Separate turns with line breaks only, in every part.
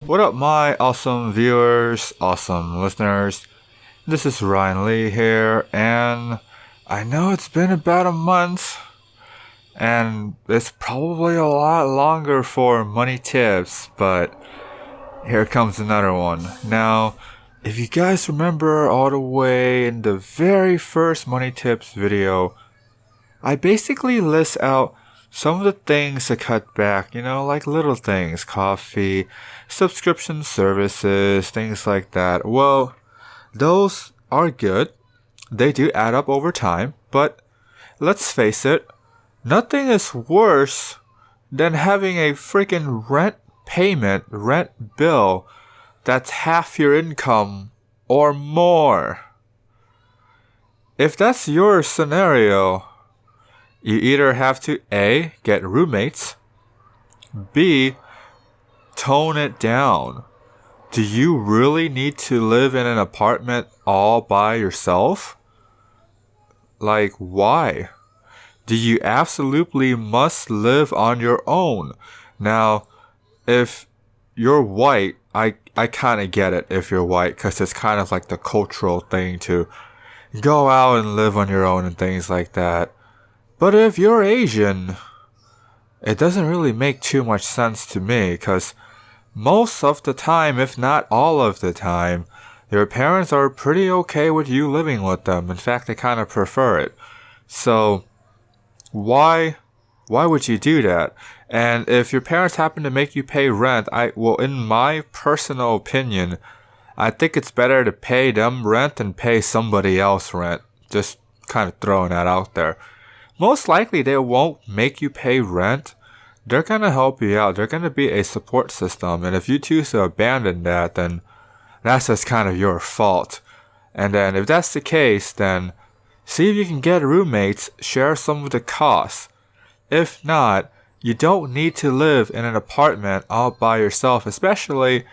What up, my awesome viewers, awesome listeners? This is Ryan Lee here, and I know it's been about a month, and it's probably a lot longer for money tips, but here comes another one. Now, if you guys remember all the way in the very first money tips video, I basically list out some of the things to cut back, like little things, coffee, subscription services, things like that. Well, those are good. They do add up over time, but let's face it, nothing is worse than having a freaking rent bill that's half your income or more. If that's your scenario, you either have to A, get roommates, B, tone it down. Do you really need to live in an apartment all by yourself? Like, why? Do you absolutely must live on your own? Now, if you're white, I kind of get it if you're white, because it's kind of like the cultural thing to go out and live on your own and things like that. But if you're Asian, it doesn't really make too much sense to me, because most of the time, if not all of the time, your parents are pretty okay with you living with them. In fact, they kind of prefer it. So why would you do that? And if your parents happen to make you pay rent, in my personal opinion, I think it's better to pay them rent than pay somebody else rent. Just kind of throwing that out there. Most likely they won't make you pay rent. They're going to help you out. They're going to be a support system. And if you choose to abandon that, then that's just kind of your fault. And then if that's the case, then see if you can get roommates, share some of the costs. If not, you don't need to live in an apartment all by yourself, especially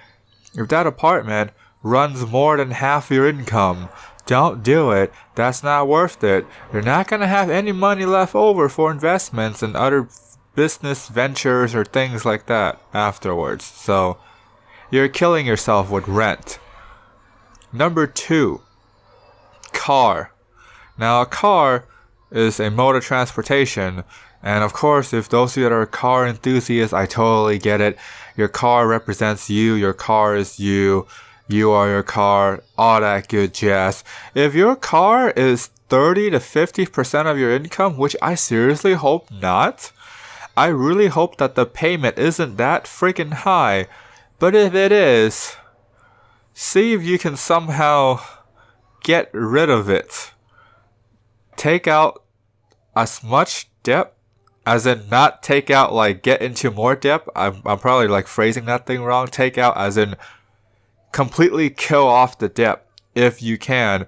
if that apartment runs more than half your income. Don't do it. That's not worth it. You're not going to have any money left over for investments and other business ventures or things like that afterwards. So you're killing yourself with rent. Number 2, car. Now, a car is a mode of transportation. And of course, if those of you that are car enthusiasts, I totally get it. Your car represents you. Your car is you. You are your car, all that good jazz. If your car is 30 to 50% of your income, which I seriously hope not, I really hope that the payment isn't that freaking high. But if it is, see if you can somehow get rid of it. Take out as much debt, as in not take out like get into more debt. I'm probably like phrasing that thing wrong. Take out as in completely kill off the debt if you can.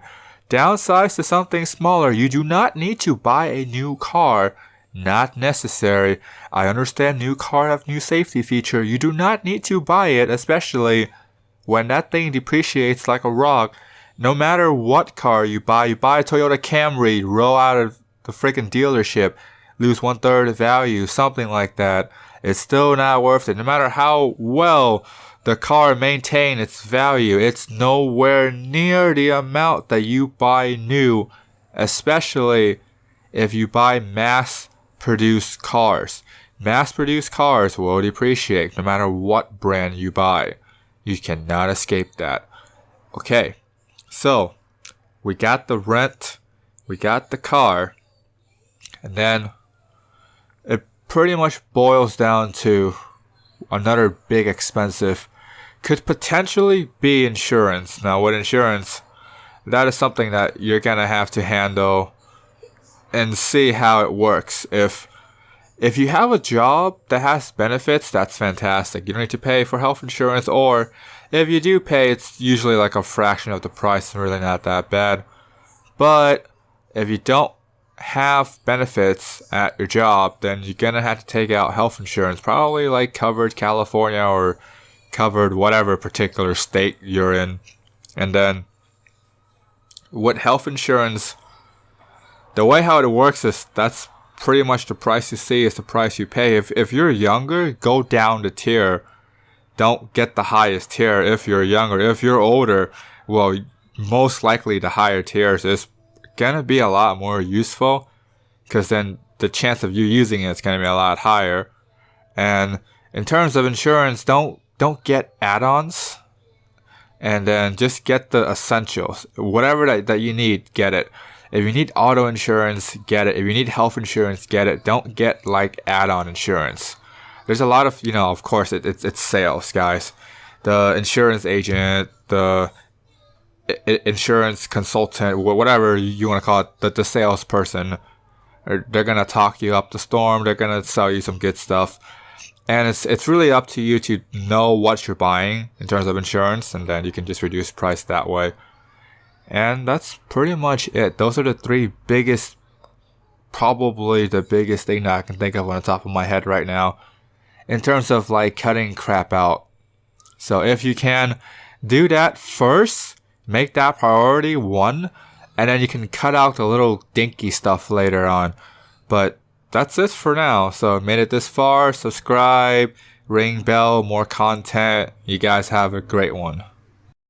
Downsize to something smaller. You do not need to buy a new car. Not necessary. I understand new car have new safety feature. You do not need to buy it, especially when that thing depreciates like a rock. No matter what car you buy a Toyota Camry, roll out of the freaking dealership, lose 1/3 of value, something like that. It's still not worth it. No matter how well the car maintain its value, it's nowhere near the amount that you buy new, especially if you buy mass-produced cars. Mass-produced cars will depreciate no matter what brand you buy. You cannot escape that. Okay, so we got the rent, we got the car, and then it pretty much boils down to another big expensive could potentially be insurance. Now with insurance, that is something that you're gonna have to handle and see how it works. If you have a job that has benefits, that's fantastic. You don't need to pay for health insurance, or if you do pay, it's usually like a fraction of the price and really not that bad. But if you don't have benefits at your job, then you're gonna have to take out health insurance, probably like covered California or covered whatever particular state you're in. And then with health insurance, the way how it works is that's pretty much the price you see is the price you pay. If you're younger, go down the tier don't get the highest tier if you're younger. If you're older, well, most likely the higher tiers is gonna be a lot more useful, because then the chance of you using it is gonna be a lot higher. And in terms of insurance, don't get add-ons, and then just get the essentials. Whatever that you need, get it. If you need auto insurance, get it. If you need health insurance, get it. Don't get like add-on insurance. There's a lot of, of course, it's sales, guys. The insurance agent, the insurance consultant, whatever you want to call it, the salesperson, they're going to talk you up the storm. They're going to sell you some good stuff. And it's really up to you to know what you're buying in terms of insurance, and then you can just reduce price that way. And that's pretty much it. Those are the three biggest, probably the biggest thing that I can think of on the top of my head right now in terms of like cutting crap out. So if you can do that first, make that priority one, and then you can cut out the little dinky stuff later on. But that's it for now. So made it this far, subscribe, ring bell, more content. You guys have a great one.